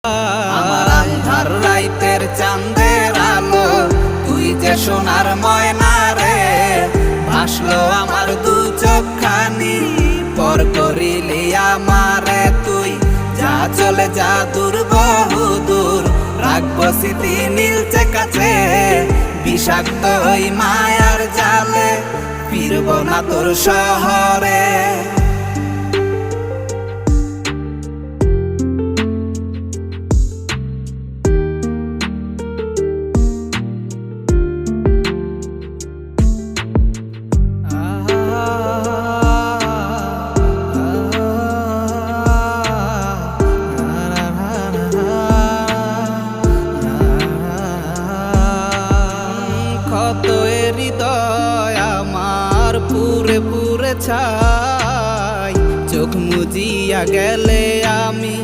আমার আন্ধার রাইতের চাঁদের আলো, তুই যে সোনার ময়না রে। ভাসলো আমার দু চোখখানি, পর করিলি আমারে তুই। যা চলে যা দূর বহু দূর, রাখবো স্মৃতি নীলচে কাছে। বিষাক্ত ওই মায়ার জালে, ফিরবো না তোর শহরে। কত হৃদয় আমার পুরে পুরে ছাই, চোখ মুজিয়া গেলে আমি